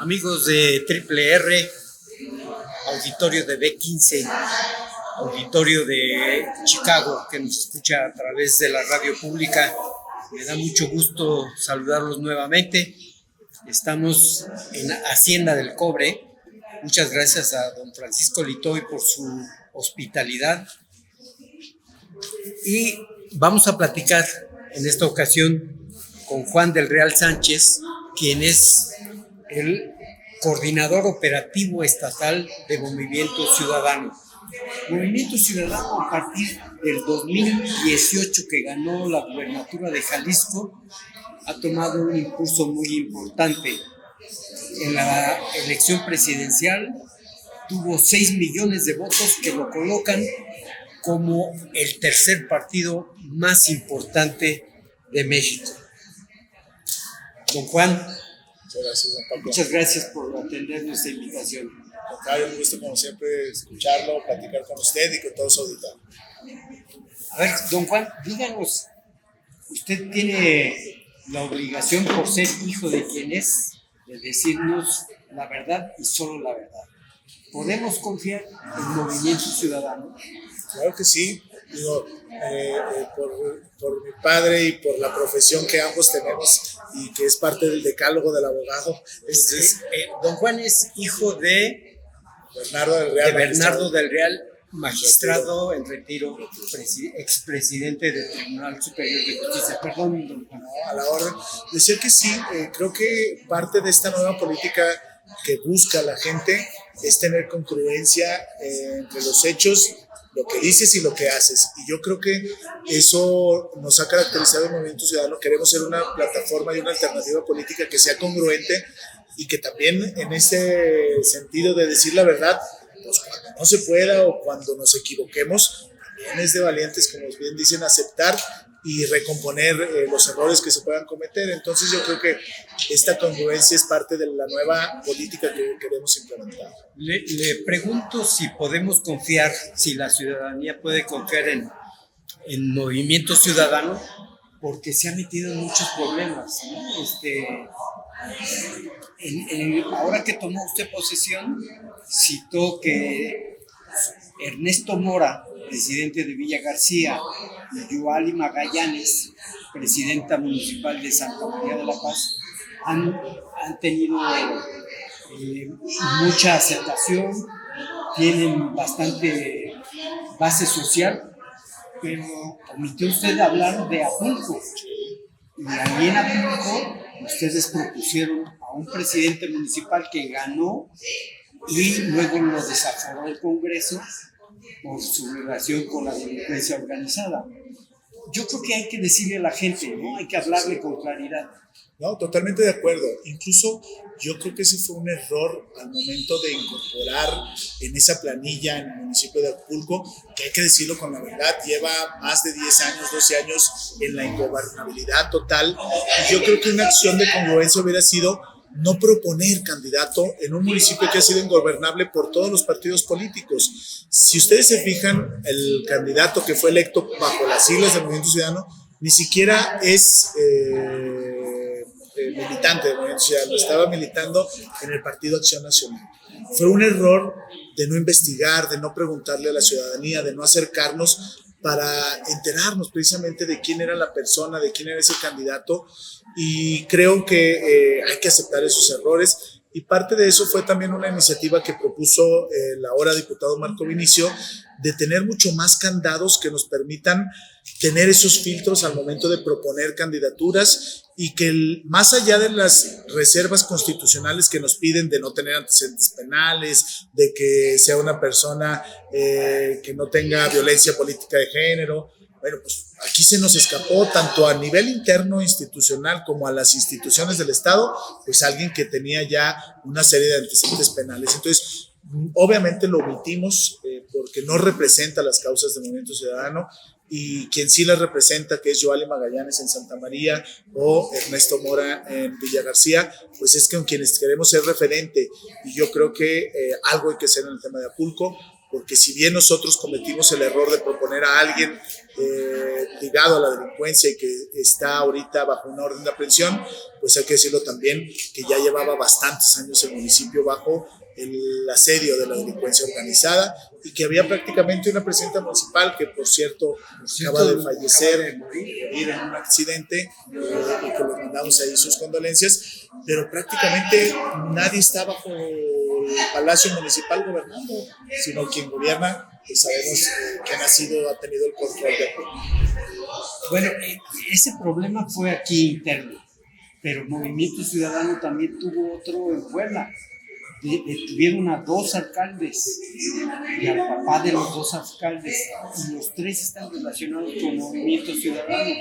Amigos de Triple R, auditorio de B15, auditorio de Chicago que nos escucha a través de la radio pública, me da mucho gusto saludarlos nuevamente. Estamos en Hacienda del Cobre. Muchas gracias a don Francisco Litoy por su hospitalidad. Y vamos a platicar en esta ocasión con Juan del Real Sánchez, quien es el coordinador operativo estatal de Movimiento Ciudadano. Movimiento Ciudadano, a partir del 2018 que ganó la gubernatura de Jalisco, ha tomado un impulso muy importante. En la elección presidencial tuvo 6 millones de votos que lo colocan como el tercer partido más importante de México. Don Juan, muchas gracias, don Pablo. Muchas gracias por atender nuestra invitación. Un gusto, como siempre, escucharlo, platicar con usted y con todo su auditorio. A ver, don Juan, díganos, usted tiene la obligación, por ser hijo de quien es, de decirnos la verdad y solo la verdad. ¿Podemos confiar en Movimiento Ciudadano? Claro que sí. Digo, por mi padre y por la profesión que ambos tenemos y que es parte del decálogo del abogado. Don Juan es hijo de Bernardo del Real, magistrado en retiro, expresidente del Tribunal Superior de Justicia. Perdón, don Juan. A la orden. Decir que sí, creo que parte de esta nueva política que busca la gente es tener congruencia entre los hechos, lo que dices y lo que haces. Y yo creo que eso nos ha caracterizado el Movimiento Ciudadano. Queremos ser una plataforma y una alternativa política que sea congruente y que también en ese sentido de decir la verdad, pues cuando no se pueda o cuando nos equivoquemos, también es de valientes, como bien dicen, aceptar y recomponer los errores que se puedan cometer. Entonces yo creo que esta congruencia es parte de la nueva política que queremos implementar. Le pregunto si podemos confiar, si la ciudadanía puede confiar en Movimiento Ciudadano, porque se ha metido en muchos problemas, ¿no? Ahora que tomó usted posesión, citó que Ernesto Mora, presidente de Villa García, y Yoali Magallanes, presidenta municipal de Santa María de la Paz, han tenido mucha aceptación, tienen bastante base social, pero omitió usted hablar de Acapulco. Y ahí en Acapulco ustedes propusieron a un presidente municipal que ganó y luego lo desaforó el Congreso por su relación con la delincuencia organizada. Yo creo que hay que decirle a la gente, ¿no? Hay que hablarle con claridad. No, totalmente de acuerdo. Incluso yo creo que ese fue un error al momento de incorporar en esa planilla en el municipio de Acapulco, que hay que decirlo con la verdad, lleva más de 10 años, 12 años en la ingobernabilidad total. Y yo creo que una acción de congruencia hubiera sido no proponer candidato en un municipio que ha sido ingobernable por todos los partidos políticos. Si ustedes se fijan, el candidato que fue electo bajo las siglas del Movimiento Ciudadano ni siquiera es militante del Movimiento Ciudadano, estaba militando en el Partido Acción Nacional. Fue un error de no investigar, de no preguntarle a la ciudadanía, de no acercarnos para enterarnos precisamente de quién era la persona, de quién era ese candidato, y creo que hay que aceptar esos errores, y parte de eso fue también una iniciativa que propuso el ahora diputado Marco Vinicio, de tener mucho más candados que nos permitan tener esos filtros al momento de proponer candidaturas y que más allá de las reservas constitucionales que nos piden de no tener antecedentes penales, de que sea una persona que no tenga violencia política de género, bueno, pues aquí se nos escapó tanto a nivel interno institucional como a las instituciones del Estado, pues alguien que tenía ya una serie de antecedentes penales. Entonces, obviamente lo omitimos porque no representa las causas del Movimiento Ciudadano, y quien sí las representa, que es Yoali Magallanes en Santa María o Ernesto Mora en Villa García, pues es con quienes queremos ser referente. Y yo creo que algo hay que hacer en el tema de Acapulco. porque si bien nosotros cometimos el error de proponer a alguien ligado a la delincuencia y que está ahorita bajo una orden de aprehensión, pues hay que decirlo también que ya llevaba bastantes años el municipio bajo el asedio de la delincuencia organizada y que había prácticamente una presidenta municipal que, por cierto, acaba de fallecer, de morir en un accidente y que le mandamos ahí sus condolencias, pero prácticamente nadie está bajo el Palacio Municipal gobernando, sino quien gobierna, pues sabemos quién ha tenido el control de todo. Bueno, ese problema fue aquí interno, pero Movimiento Ciudadano también tuvo otro en Puebla. Detuvieron a 2 alcaldes y al papá de los 2 alcaldes, y los 3 están relacionados con Movimiento Ciudadano.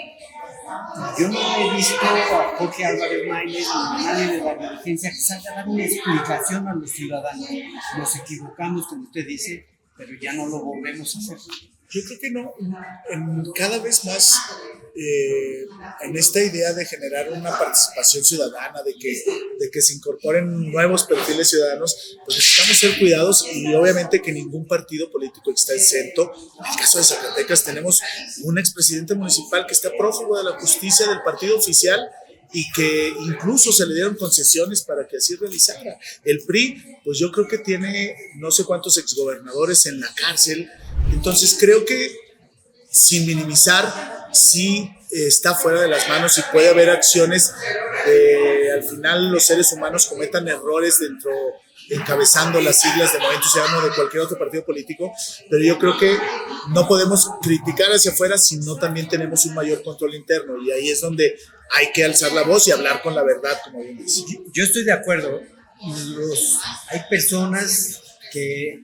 Yo no he visto a Jorge Álvarez Maínez ni a nadie de la dirigencia que salga a dar una explicación a los ciudadanos. Nos equivocamos, como usted dice, pero ya no lo volvemos a hacer. Yo creo que no, cada vez más en esta idea de generar una participación ciudadana, de que se incorporen nuevos perfiles ciudadanos, pues necesitamos ser cuidados y obviamente que ningún partido político está exento. En el caso de Zacatecas tenemos un expresidente municipal que está prófugo de la justicia del partido oficial y que incluso se le dieron concesiones para que así realizara. El PRI, pues yo creo que tiene no sé cuántos exgobernadores en la cárcel. Entonces creo que, sin minimizar, sí está fuera de las manos y puede haber acciones de al final los seres humanos cometan errores encabezando las siglas de Movimiento Ciudadano de cualquier otro partido político, pero yo creo que no podemos criticar hacia afuera si no también tenemos un mayor control interno, y ahí es donde hay que alzar la voz y hablar con la verdad, como bien dice. Yo estoy de acuerdo. Hay personas que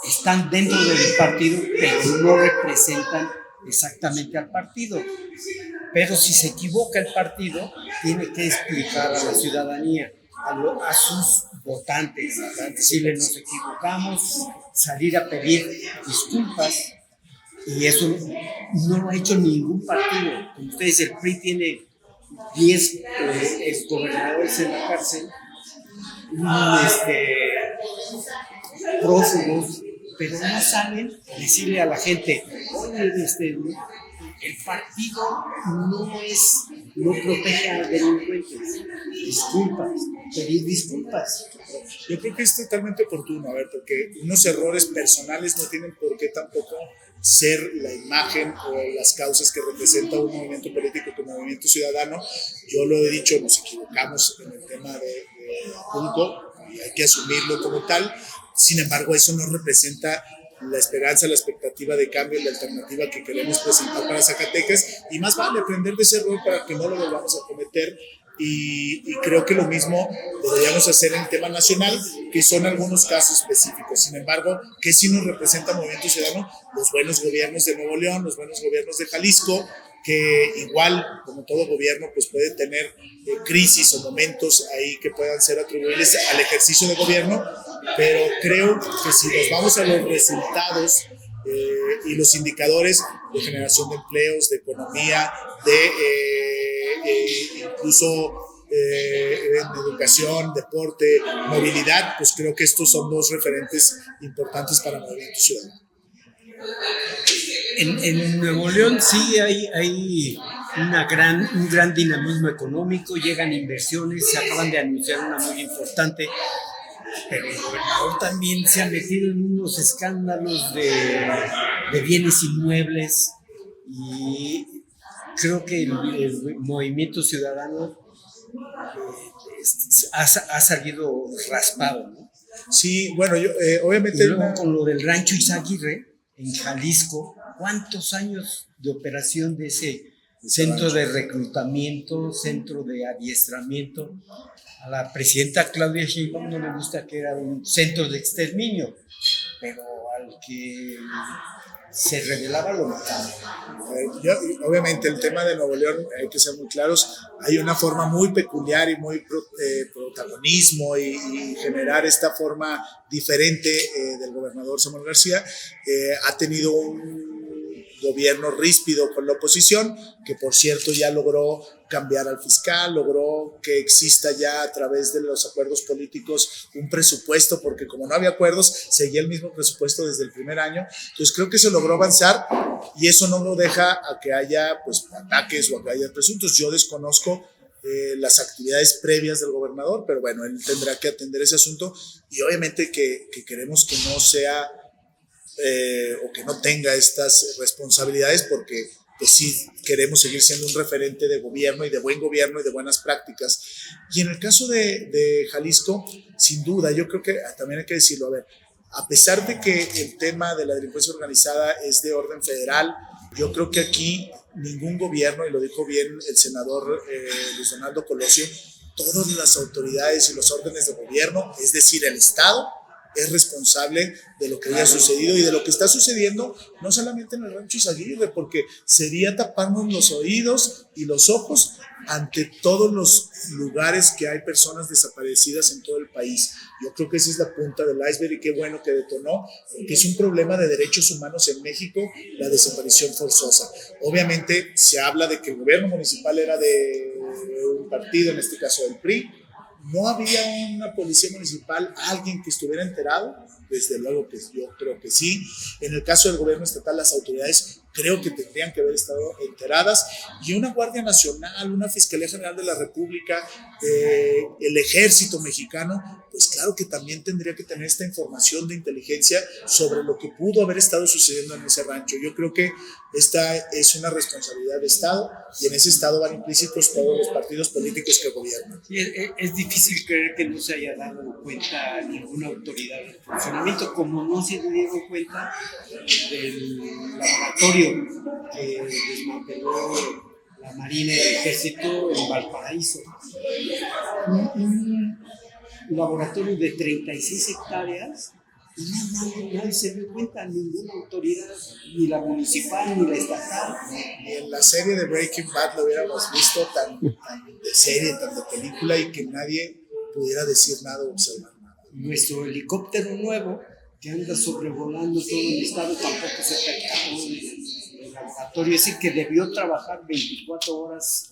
están dentro del partido, pero no representan exactamente al partido. Pero si se equivoca el partido, tiene que explicar a la ciudadanía, a sus votantes, decirle nos equivocamos, salir a pedir disculpas, y eso no lo ha hecho ningún partido. Como usted dice, el PRI tiene 10 exgobernadores en la cárcel, prófugos, pero no salen a decirle a la gente, oye, el partido no protege a delincuentes, pedir disculpas. Yo creo que es totalmente oportuno, porque unos errores personales no tienen por qué tampoco ser la imagen o las causas que representa un movimiento político como Movimiento Ciudadano. Yo lo he dicho, nos equivocamos en el tema de Punco y hay que asumirlo como tal. Sin embargo, eso no representa la esperanza, la expectativa de cambio y la alternativa que queremos presentar para Zacatecas, y más vale aprender de ese error para que no lo volvamos a cometer. Y creo que lo mismo deberíamos hacer en el tema nacional, que son algunos casos específicos. Sin embargo, ¿qué sí nos representa Movimiento Ciudadano? Los buenos gobiernos de Nuevo León, los buenos gobiernos de Jalisco, que igual, como todo gobierno, pues puede tener crisis o momentos ahí que puedan ser atribuibles al ejercicio de gobierno, pero creo que si nos vamos a los resultados y los indicadores de generación de empleos, de economía, incluso en educación, deporte, movilidad, pues creo que estos son 2 referentes importantes para Movimiento Ciudadano. En Nuevo León sí hay un gran dinamismo económico, llegan inversiones, se acaban de anunciar una muy importante, pero el gobernador también se ha metido en unos escándalos de bienes inmuebles, y creo que el Movimiento Ciudadano ha salido raspado, ¿no? Sí, bueno, yo obviamente... Y luego con lo del Rancho Izaguirre, en Jalisco, ¿cuántos años de operación de ese centro de reclutamiento, centro de adiestramiento? A la presidenta Claudia Sheinbaum no le gusta que era un centro de exterminio, pero al que se revelaba lo mataba. Obviamente el tema de Nuevo León, hay que ser muy claros, hay una forma muy peculiar y muy protagonismo y generar esta forma diferente del gobernador Samuel García. Ha tenido un gobierno ríspido con la oposición, que por cierto ya logró cambiar al fiscal, logró que exista ya a través de los acuerdos políticos un presupuesto, porque como no había acuerdos, seguía el mismo presupuesto desde el primer año. Entonces creo que se logró avanzar y eso no lo deja a que haya pues ataques o a que haya presuntos. Yo desconozco las actividades previas del gobernador, pero bueno, él tendrá que atender ese asunto y obviamente que queremos que no sea o que no tenga estas responsabilidades porque pues sí queremos seguir siendo un referente de gobierno y de buen gobierno y de buenas prácticas. Y en el caso de Jalisco, sin duda, yo creo que también hay que decirlo, a ver, a pesar de que el tema de la delincuencia organizada es de orden federal, yo creo que aquí ningún gobierno, y lo dijo bien el senador Luis Donaldo Colosio, todas las autoridades y los órdenes de gobierno, es decir, el Estado, es responsable de lo que haya sucedido y de lo que está sucediendo, no solamente en el Rancho Izaguirre, porque sería taparnos los oídos y los ojos ante todos los lugares que hay personas desaparecidas en todo el país. Yo creo que esa es la punta del iceberg y qué bueno que detonó, porque es un problema de derechos humanos en México, la desaparición forzosa. Obviamente se habla de que el gobierno municipal era de un partido, en este caso del PRI. ¿No había una policía municipal, alguien que estuviera enterado? Desde luego que yo creo que sí. En el caso del gobierno estatal, las autoridades creo que tendrían que haber estado enteradas. Y una Guardia Nacional, una Fiscalía General de la República, el Ejército Mexicano, pues claro que también tendría que tener esta información de inteligencia sobre lo que pudo haber estado sucediendo en ese rancho. Yo creo que esta es una responsabilidad de Estado y en ese Estado van implícitos todos los partidos políticos que gobiernan. Sí, es difícil creer que no se haya dado cuenta ninguna autoridad del funcionamiento, como no se dieron cuenta del laboratorio que desmanteló la Marina y el Ejército en Valparaíso. Un laboratorio de 36 hectáreas y nadie se dio cuenta, ninguna autoridad, ni la municipal ni la estatal. Y en la serie de Breaking Bad lo hubiéramos visto tan de serie, tan de película y que nadie pudiera decir nada o observar nada. Nuestro helicóptero nuevo que anda sobrevolando todo el estado tampoco se percató del laboratorio, ese que debió trabajar 24 horas,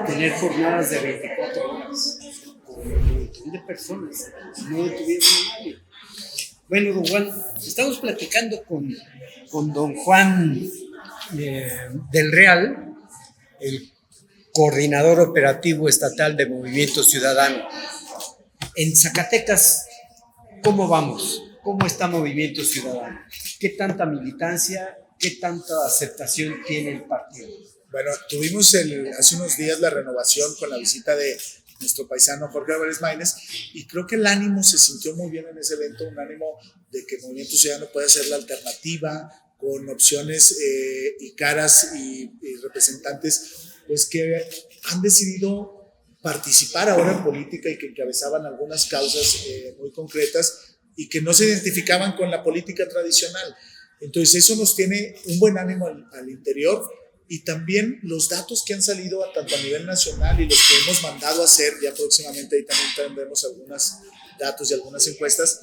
tener jornadas de 24 horas con un montón de personas, no detuvieron a nadie. Bueno, don Juan, estamos platicando con don Juan del Real, el coordinador operativo estatal de Movimiento Ciudadano. En Zacatecas, ¿cómo vamos? ¿Cómo está Movimiento Ciudadano? ¿Qué tanta militancia, qué tanta aceptación tiene el partido? Bueno, tuvimos hace unos días la renovación con la visita de nuestro paisano Jorge Álvarez Maínez y creo que el ánimo se sintió muy bien en ese evento, un ánimo de que Movimiento Ciudadano puede ser la alternativa con opciones y caras y representantes pues que han decidido participar ahora en política y que encabezaban algunas causas muy concretas y que no se identificaban con la política tradicional. Entonces eso nos tiene un buen ánimo al interior y también los datos que han salido tanto a nivel nacional y los que hemos mandado a hacer, ya próximamente ahí también tendremos algunos datos y algunas encuestas,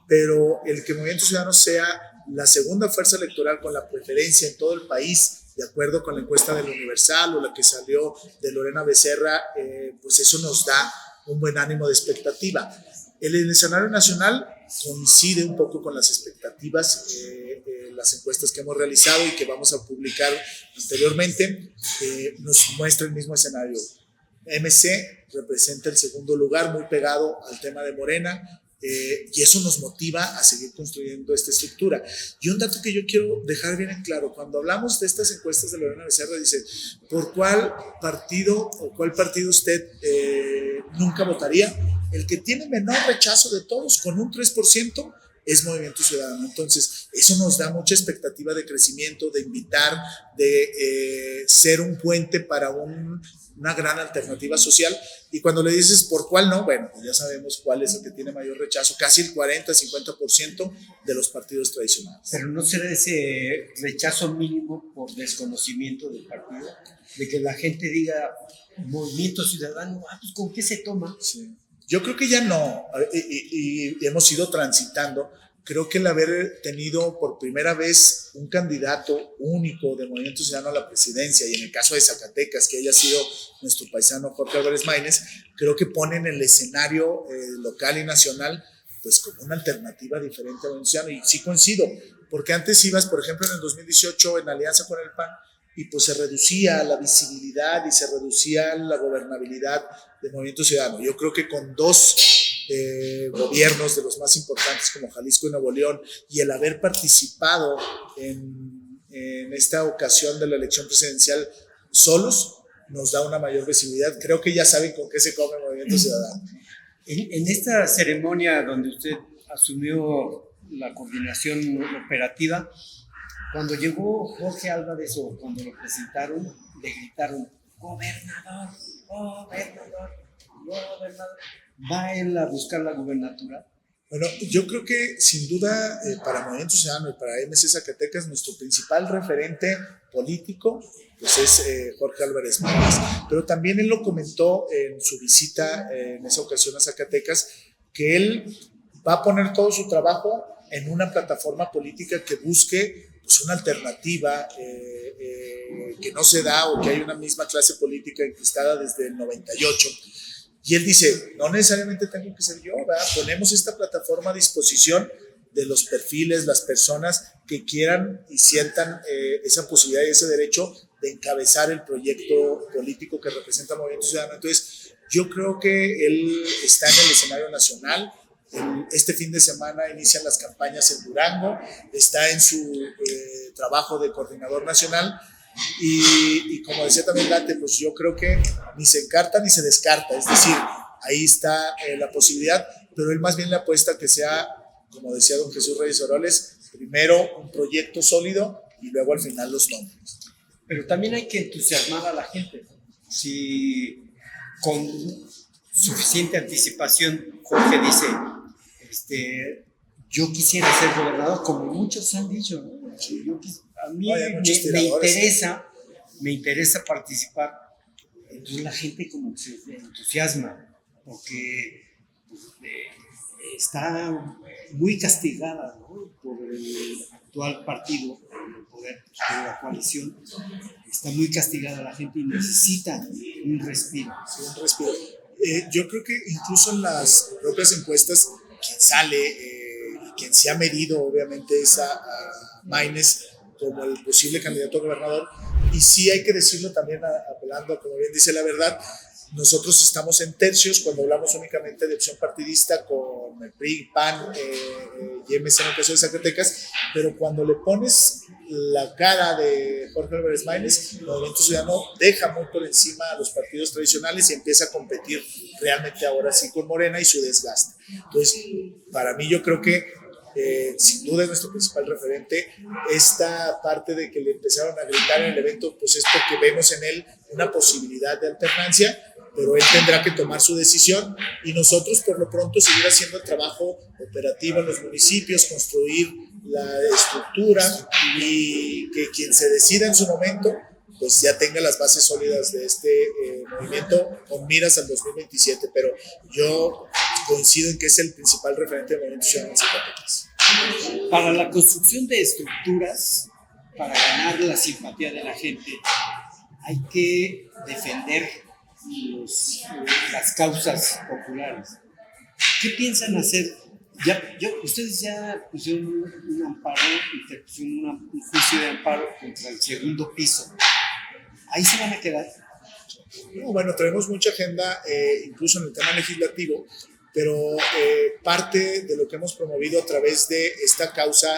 pero el que Movimiento Ciudadano sea la segunda fuerza electoral con la preferencia en todo el país, de acuerdo con la encuesta del Universal o la que salió de Lorena Becerra, pues eso nos da un buen ánimo de expectativa. El escenario nacional coincide un poco con las expectativas, las encuestas que hemos realizado y que vamos a publicar posteriormente, nos muestra el mismo escenario. MC representa el segundo lugar, muy pegado al tema de Morena, y eso nos motiva a seguir construyendo esta estructura. Y un dato que yo quiero dejar bien en claro, cuando hablamos de estas encuestas de Lorena Becerra, dice, ¿por cuál partido o cuál partido usted nunca votaría? El que tiene menor rechazo de todos, con un 3%, es Movimiento Ciudadano. Entonces, eso nos da mucha expectativa de crecimiento, de invitar, de ser un puente para una gran alternativa social. Y cuando le dices por cuál no, bueno, pues ya sabemos cuál es el que tiene mayor rechazo, casi el 40-50% de los partidos tradicionales. Pero ¿no será ese rechazo mínimo por desconocimiento del partido? De que la gente diga Movimiento Ciudadano, pues ¿con qué se toma? Sí. Yo creo que ya no, y hemos ido transitando creo que el haber tenido por primera vez un candidato único de Movimiento Ciudadano a la presidencia, y en el caso de Zacatecas, que haya sido nuestro paisano Jorge Álvarez Maínez, creo que pone en el escenario local y nacional pues como una alternativa diferente a Movimiento Ciudadano. Y sí coincido, porque antes ibas, por ejemplo, en el 2018 en alianza con el PAN, y pues se reducía la visibilidad y se reducía la gobernabilidad del Movimiento Ciudadano. Yo creo que con dos gobiernos de los más importantes como Jalisco y Nuevo León, y el haber participado en esta ocasión de la elección presidencial solos, nos da una mayor visibilidad. Creo que ya saben con qué se come el Movimiento Ciudadano. En esta ceremonia donde usted asumió la coordinación operativa, cuando llegó Jorge Álvarez o cuando lo presentaron, le gritaron: gobernador, gobernador, gobernador. ¿Va él a buscar la gubernatura? Bueno, yo creo que sin duda para Movimiento Ciudadano y para MC Zacatecas, nuestro principal referente político pues es Jorge Álvarez Maínez. Pero también él lo comentó en su visita en esa ocasión a Zacatecas, que él va a poner todo su trabajo en una plataforma política que busque pues, una alternativa que no se da, o que hay una misma clase política enquistada desde el 98. Y él dice, no necesariamente tengo que ser yo, ¿verdad? Ponemos esta plataforma a disposición de los perfiles, las personas que quieran y sientan esa posibilidad y ese derecho de encabezar el proyecto político que representa Movimiento Ciudadano. Entonces, yo creo que él está en el escenario nacional. Este fin de semana inician las campañas en Durango, está en su trabajo de coordinador nacional. Y como decía también Dante, pues yo creo que ni se encarta ni se descarta, es decir, ahí está la posibilidad, pero él más bien le apuesta que sea, como decía don Jesús Reyes Oroles, primero un proyecto sólido y luego al final los nombres. Pero también hay que entusiasmar a la gente. Si con suficiente anticipación Jorge dice, yo quisiera ser gobernador, como muchos han dicho, ¿no? A mí me interesa participar. Entonces la gente como que se entusiasma, porque está muy castigada, ¿no? Por el actual partido, por el poder, por la coalición. Está muy castigada la gente y necesita un respiro. Sí, un respiro. Yo creo que incluso en las propias encuestas, quien sale y quien se ha medido obviamente es a Maínez como el posible candidato a gobernador, y sí hay que decirlo también apelando, como bien dice la verdad, nosotros estamos en tercios cuando hablamos únicamente de opción partidista con el PRI, PAN y MC en el caso de Zacatecas, pero cuando le pones la cara de Jorge Álvarez Maínez, el Movimiento Ciudadano deja muy por encima a los partidos tradicionales y empieza a competir realmente ahora sí con Morena y su desgaste. Entonces, para mí yo creo que sin duda es nuestro principal referente. Esta parte de que le empezaron a gritar en el evento, pues es porque vemos en él una posibilidad de alternancia, pero él tendrá que tomar su decisión y nosotros por lo pronto seguir haciendo el trabajo operativo en los municipios, construir la estructura y que quien se decida en su momento pues ya tenga las bases sólidas de este movimiento con miras al 2027, pero yo coincido en que es el principal referente del Movimiento Ciudadano en Zacatecas. Para la construcción de estructuras, para ganar la simpatía de la gente, hay que defender las causas populares. ¿Qué piensan hacer? Ustedes ya pusieron un amparo, interpusieron un juicio de amparo contra el segundo piso. ¿Ahí se van a quedar? No, bueno, tenemos mucha agenda, incluso en el tema legislativo, pero parte de lo que hemos promovido a través de esta causa,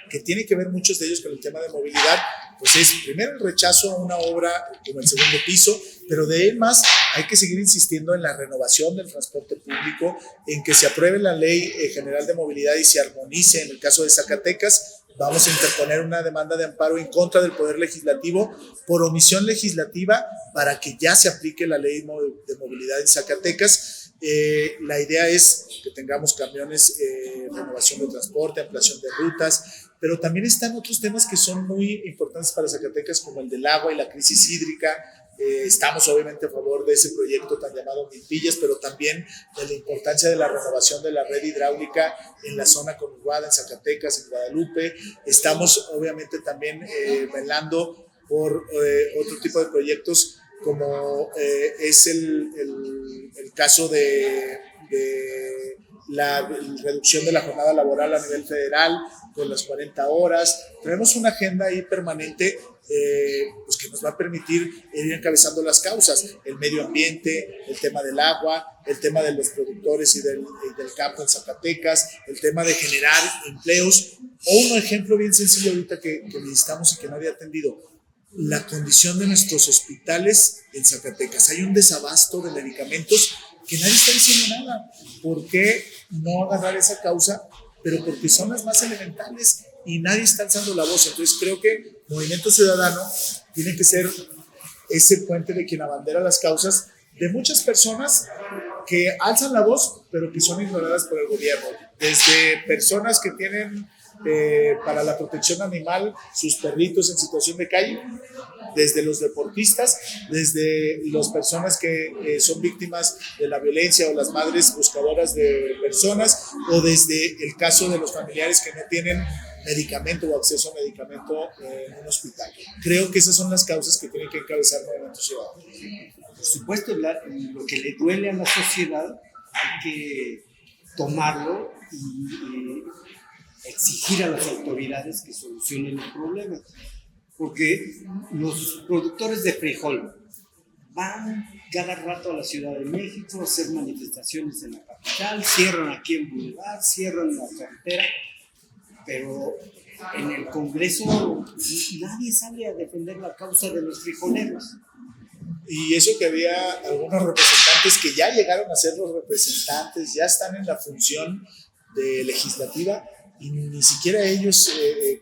que tiene que ver muchos de ellos con el tema de movilidad, pues es primero el rechazo a una obra como el segundo piso, pero de ahí más hay que seguir insistiendo en la renovación del transporte público, en que se apruebe la Ley General de Movilidad y se armonice en el caso de Zacatecas. Vamos a interponer una demanda de amparo en contra del Poder Legislativo por omisión legislativa para que ya se aplique la Ley de Movilidad en Zacatecas. La idea es que tengamos camiones, renovación de transporte, ampliación de rutas, pero también están otros temas que son muy importantes para Zacatecas, como el del agua y la crisis hídrica, Estamos obviamente a favor de ese proyecto tan llamado Milpillas, pero también de la importancia de la renovación de la red hidráulica en la zona conurbada, en Zacatecas, en Guadalupe. Estamos obviamente también velando por otro tipo de proyectos como es el caso de la reducción de la jornada laboral a nivel federal con las 40 horas. Tenemos una agenda ahí permanente pues que nos va a permitir ir encabezando las causas, el medio ambiente, el tema del agua, el tema de los productores y del campo en Zacatecas, el tema de generar empleos, o un ejemplo bien sencillo ahorita que necesitamos y que nadie ha atendido, la condición de nuestros hospitales en Zacatecas. Hay un desabasto de medicamentos que nadie está diciendo nada. ¿Por qué no agarrar esa causa? Pero porque son las más elementales y nadie está alzando la voz. Entonces creo que Movimiento Ciudadano tiene que ser ese puente de quien abandera las causas de muchas personas que alzan la voz, pero que son ignoradas por el gobierno. Desde personas que tienen para la protección animal sus perritos en situación de calle, desde los deportistas, desde las personas que son víctimas de la violencia o las madres buscadoras de personas, o desde el caso de los familiares que no tienen medicamento o acceso a medicamento en un hospital. Creo que esas son las causas que tienen que encabezar Movimiento Ciudadano. Por supuesto, lo que le duele a la sociedad hay que tomarlo y exigir a las autoridades que solucionen el problema. Porque los productores de frijol van cada rato a la Ciudad de México a hacer manifestaciones en la capital, cierran aquí el Boulevard, cierran la carretera, pero en el Congreso nadie sale a defender la causa de los frijoleros. Y eso que había algunos representantes que ya llegaron a ser los representantes, ya están en la función de legislativa y ni siquiera ellos,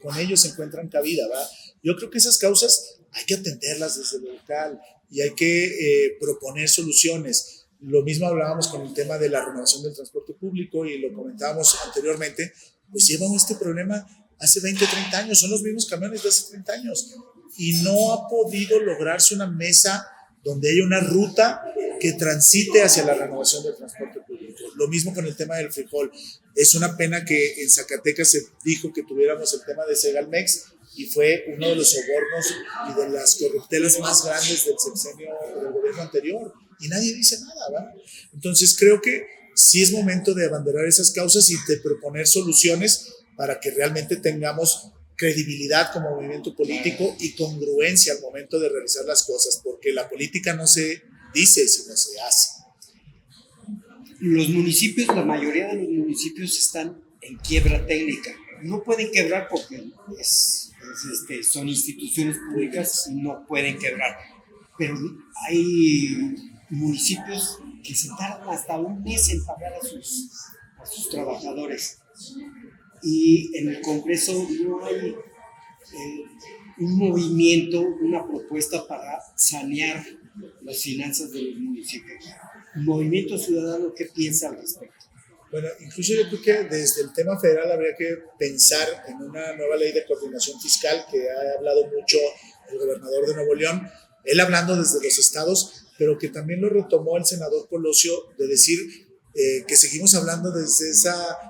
con ellos se encuentran cabida, ¿va? Yo creo que esas causas hay que atenderlas desde lo local y hay que proponer soluciones. Lo mismo hablábamos con el tema de la renovación del transporte público y lo comentábamos anteriormente, pues llevamos este problema hace 20 o 30 años, son los mismos camiones de hace 30 años y no ha podido lograrse una mesa donde haya una ruta que transite hacia la renovación del transporte público. Lo mismo con el tema del frijol. Es una pena que en Zacatecas se dijo que tuviéramos el tema de Segalmex y fue uno de los sobornos y de las corruptelas más grandes del sexenio del gobierno anterior y nadie dice nada, ¿verdad? Entonces creo que sí es momento de abanderar esas causas y de proponer soluciones para que realmente tengamos credibilidad como movimiento político y congruencia al momento de realizar las cosas, porque la política no se dice, sino se hace. Los municipios, la mayoría de los municipios están en quiebra técnica. No pueden quebrar porque son instituciones públicas y no pueden quebrar. Pero hay municipios que se tardan hasta un mes en pagar a sus trabajadores. Y en el Congreso no hay un movimiento, una propuesta para sanear las finanzas de los municipios. Movimiento Ciudadano, ¿qué piensa al respecto? Bueno, incluso yo creo que desde el tema federal habría que pensar en una nueva ley de coordinación fiscal que ha hablado mucho el gobernador de Nuevo León, él hablando desde los estados, pero que también lo retomó el senador Colosio de decir que seguimos hablando desde esa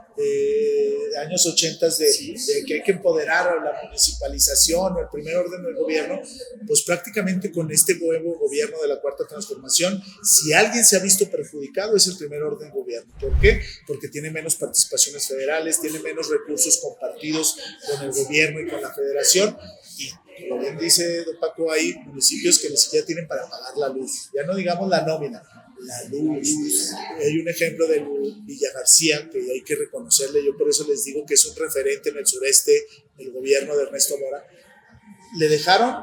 años 80 de que hay que empoderar a la municipalización, el primer orden del gobierno, pues prácticamente con este nuevo gobierno de la Cuarta Transformación, si alguien se ha visto perjudicado es el primer orden del gobierno. ¿Por qué? Porque tiene menos participaciones federales, tiene menos recursos compartidos con el gobierno y con la federación y como bien dice don Paco, hay municipios que ni siquiera tienen para pagar la luz, ya no digamos la nómina, la luz. Hay un ejemplo de Villa García que hay que reconocerle, yo por eso les digo que es un referente en el sureste del gobierno de Ernesto Mora. Le dejaron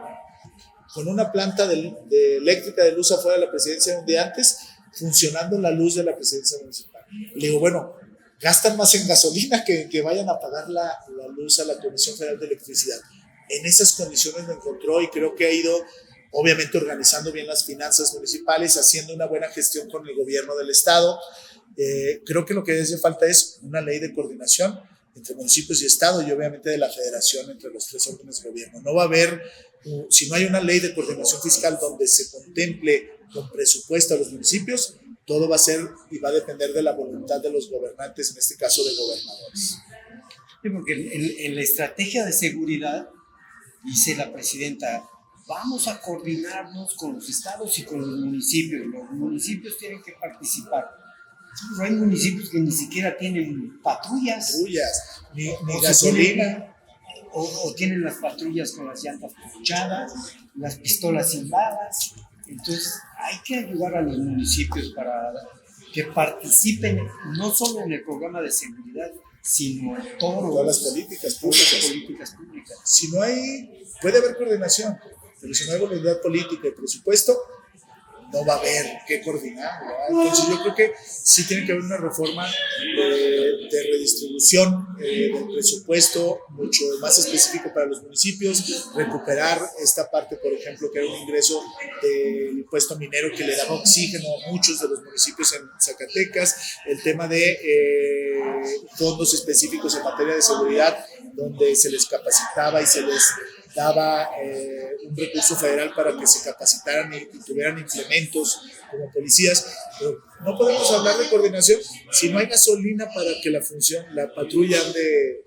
con una planta de eléctrica de luz afuera de la presidencia un día antes, funcionando la luz de la presidencia municipal. Le digo, bueno, gastan más en gasolina que vayan a pagar la luz a la Comisión Federal de Electricidad. En esas condiciones lo encontró y creo que ha ido obviamente organizando bien las finanzas municipales, haciendo una buena gestión con el gobierno del estado. Creo que lo que hace falta es una ley de coordinación entre municipios y estado y obviamente de la federación entre los tres órdenes de gobierno. No va a haber, si no hay una ley de coordinación fiscal donde se contemple con presupuesto a los municipios, todo va a ser y va a depender de la voluntad de los gobernantes, en este caso de gobernadores. Sí, porque en la estrategia de seguridad, dice la presidenta, vamos a coordinarnos con los estados y con los municipios. Los municipios tienen que participar. Pero hay municipios que ni siquiera tienen patrullas. Ni gasolina. O tienen las patrullas con las llantas ponchadas, las pistolas sin balas. Entonces hay que ayudar a los municipios para que participen no solo en el programa de seguridad, sino en todas las políticas públicas. Si no hay, puede haber coordinación, pero si no hay voluntad política y presupuesto, no va a haber qué coordinar, ¿verdad? Entonces yo creo que sí tiene que haber una reforma de redistribución del presupuesto mucho más específico para los municipios, recuperar esta parte, por ejemplo, que era un ingreso del impuesto minero que le daba oxígeno a muchos de los municipios en Zacatecas, el tema de fondos específicos en materia de seguridad, donde se les capacitaba y se les daba un recurso federal para que se capacitaran y tuvieran implementos como policías, pero no podemos hablar de coordinación si no hay gasolina para que la patrulla ande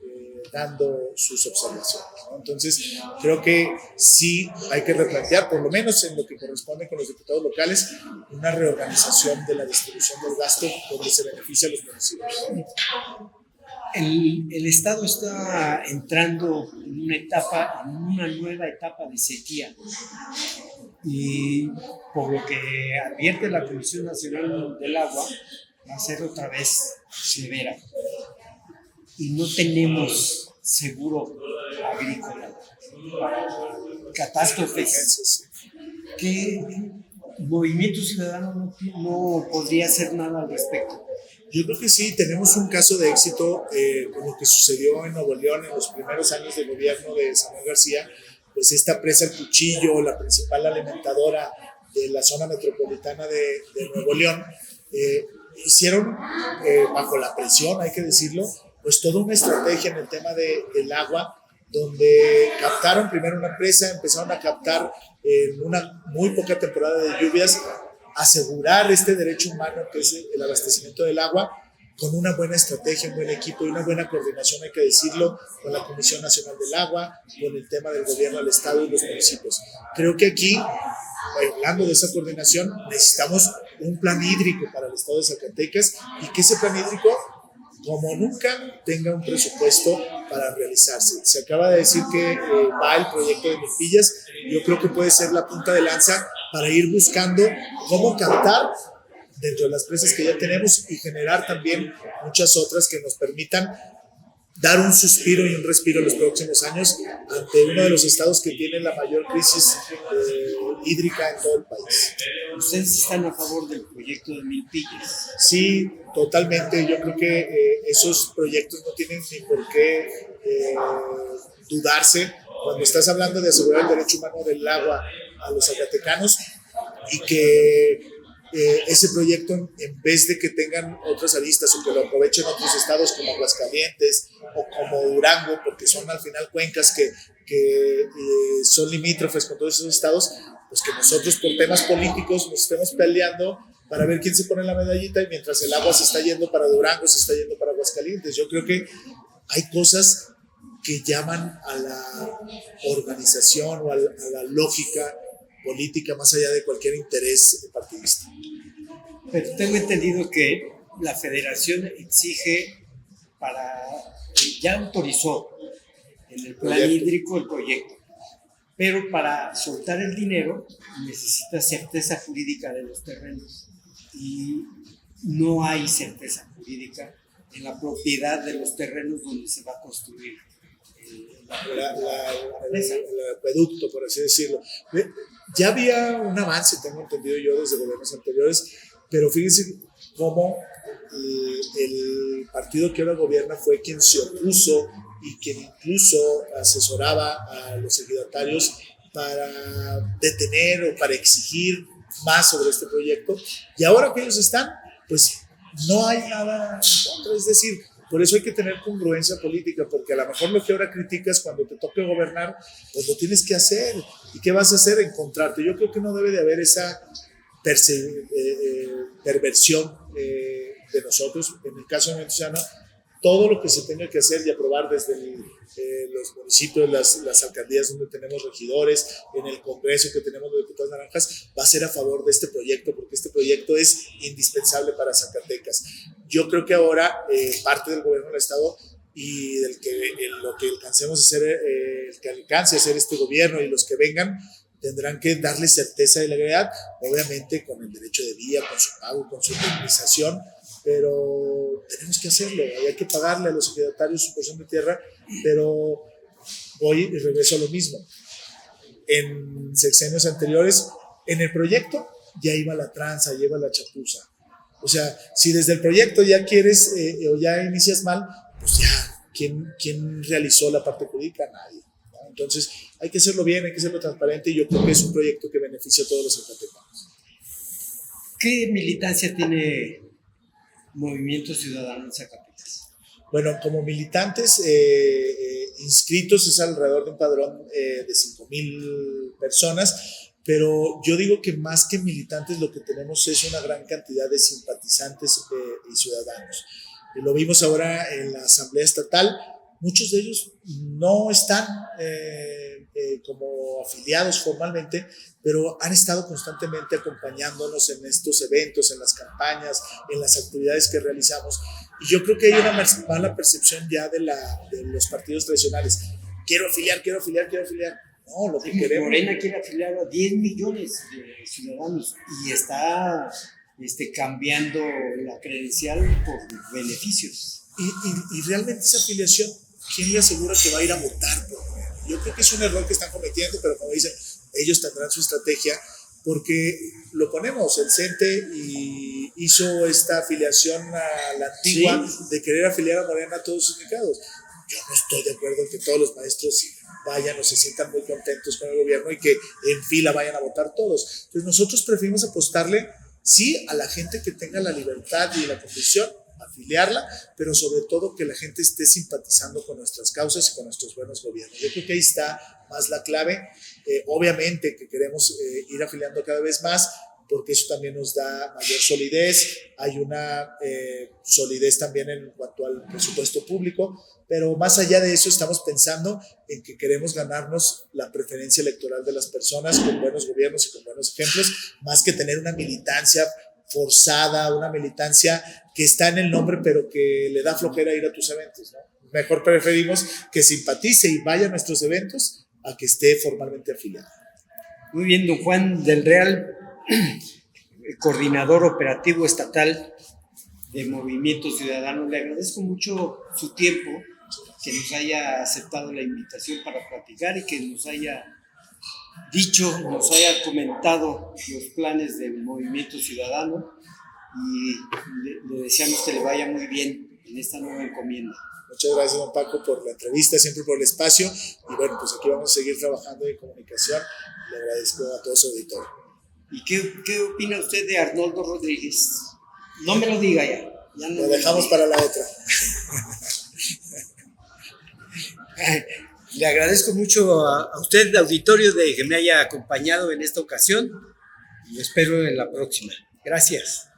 dando sus observaciones, ¿no? Entonces creo que sí hay que replantear, por lo menos en lo que corresponde con los diputados locales, una reorganización de la distribución del gasto donde se beneficia a los municipios. El Estado está entrando en una nueva etapa de sequía, y por lo que advierte la Comisión Nacional del Agua, va a ser otra vez severa. Y no tenemos seguro agrícola para catástrofes. ¿Qué Movimiento Ciudadano no podría hacer nada al respecto? Yo creo que sí, tenemos un caso de éxito con lo que sucedió en Nuevo León en los primeros años de gobierno de Samuel García, pues esta presa El Cuchillo, la principal alimentadora de la zona metropolitana de Nuevo León, hicieron bajo la presión, hay que decirlo, pues toda una estrategia en el tema del agua, donde captaron primero una presa, empezaron a captar en una muy poca temporada de lluvias, asegurar este derecho humano que es el abastecimiento del agua con una buena estrategia, un buen equipo y una buena coordinación, hay que decirlo, con la Comisión Nacional del Agua, con el tema del gobierno del Estado y los municipios. Creo que aquí, hablando de esa coordinación, necesitamos un plan hídrico para el Estado de Zacatecas y que ese plan hídrico, como nunca, tenga un presupuesto para realizarse. Se acaba de decir que va el proyecto de Milpillas. Yo creo que puede ser la punta de lanza para ir buscando cómo captar dentro de las presas que ya tenemos y generar también muchas otras que nos permitan dar un suspiro y un respiro en los próximos años ante uno de los estados que tiene la mayor crisis hídrica en todo el país. ¿Ustedes están a favor del proyecto de Milpillas? Sí, totalmente. Yo creo que esos proyectos no tienen ni por qué dudarse cuando estás hablando de asegurar el derecho humano del agua a los zacatecanos y que ese proyecto, en vez de que tengan otras aristas o que lo aprovechen otros estados como Aguascalientes o como Durango, porque son al final cuencas que son limítrofes con todos esos estados, pues que nosotros por temas políticos nos estemos peleando para ver quién se pone la medallita y mientras el agua se está yendo para Durango, se está yendo para Aguascalientes. Yo creo que hay cosas que llaman a la organización o a la lógica política más allá de cualquier interés partidista. Pero tengo entendido que la federación exige ya autorizó en el plan hídrico el proyecto, pero para soltar el dinero necesita certeza jurídica de los terrenos y no hay certeza jurídica en la propiedad de los terrenos donde se va a construir el acueducto, por así decirlo. Ya había un avance, tengo entendido yo, desde gobiernos anteriores, pero fíjense cómo el partido que ahora gobierna fue quien se opuso y quien incluso asesoraba a los ejidatarios para detener o para exigir más sobre este proyecto. Y ahora que ellos están, pues no hay nada en contra, es decir, Por eso hay que tener congruencia política, porque a lo mejor lo que ahora criticas cuando te toque gobernar, pues lo tienes que hacer. ¿Y qué vas a hacer? Encontrarte. Yo creo que no debe de haber esa perversión de nosotros. En el caso de Movimiento, todo lo que se tenga que hacer y aprobar desde los municipios, las alcaldías donde tenemos regidores, en el Congreso que tenemos los diputados naranjas, va a ser a favor de este proyecto, porque este proyecto es indispensable para Zacatecas. Yo creo que ahora parte del gobierno del Estado y lo que alcancemos a hacer, el que alcance a hacer este gobierno y los que vengan, tendrán que darle certeza de legalidad, obviamente con el derecho de vía, con su pago, con su indemnización, pero tenemos que hacerlo, hay que pagarle a los ejidatarios su porción de tierra, pero voy y regreso a lo mismo. En sexenios anteriores, en el proyecto ya iba la tranza, ya iba la chapuza. O sea, si desde el proyecto ya quieres o ya inicias mal, pues ya, ¿quién realizó la parte jurídica? Nadie. ¿No? Entonces, hay que hacerlo bien, hay que hacerlo transparente, y yo creo que es un proyecto que beneficia a todos los zacatecanos. ¿Qué militancia tiene Movimiento Ciudadano en Zacatecas? Bueno, como militantes inscritos es alrededor de un padrón de 5,000 personas, pero yo digo que más que militantes lo que tenemos es una gran cantidad de simpatizantes y ciudadanos. Y lo vimos ahora en la Asamblea Estatal. Muchos de ellos no están como afiliados formalmente, pero han estado constantemente acompañándonos en estos eventos, en las campañas, en las actividades que realizamos. Y yo creo que hay una mala percepción ya de los partidos tradicionales. Quiero afiliar. No, lo que queremos... Morena quiere afiliar a 10 millones de ciudadanos y está cambiando la credencial por beneficios. Y realmente esa afiliación, ¿quién le asegura que va a ir a votar por Morena? Yo creo que es un error que están cometiendo, pero como dicen, ellos tendrán su estrategia, porque lo ponemos, el CENTE hizo esta afiliación a la antigua, ¿sí?, de querer afiliar a Morena a todos sus sindicatos. Yo no estoy de acuerdo en que todos los maestros vayan o se sientan muy contentos con el gobierno y que en fila vayan a votar todos. Entonces nosotros preferimos apostarle, sí, a la gente que tenga la libertad y la convicción, afiliarla, pero sobre todo que la gente esté simpatizando con nuestras causas y con nuestros buenos gobiernos. Yo creo que ahí está más la clave. Obviamente que queremos ir afiliando cada vez más, porque eso también nos da mayor solidez. Hay una solidez también en cuanto al presupuesto público, pero más allá de eso estamos pensando en que queremos ganarnos la preferencia electoral de las personas con buenos gobiernos y con buenos ejemplos, más que tener una militancia forzada, una militancia que está en el nombre pero que le da flojera ir a tus eventos, ¿no? Mejor preferimos que simpatice y vaya a nuestros eventos a que esté formalmente afiliado. Muy bien, don Juan del Real, coordinador operativo estatal de Movimiento Ciudadano, le agradezco mucho su tiempo, que nos haya aceptado la invitación para platicar y que nos haya comentado los planes del Movimiento Ciudadano, y le deseamos que le vaya muy bien en esta nueva encomienda. Muchas gracias, don Paco, por la entrevista, siempre por el espacio, y bueno, pues aquí vamos a seguir trabajando en comunicación. Le agradezco a todo su auditorio. ¿Y qué opina usted de Arnoldo Rodríguez? No me lo diga ya no lo dejamos para la otra. Le agradezco mucho a usted, auditorio, de que me haya acompañado en esta ocasión, y espero en la próxima. Gracias.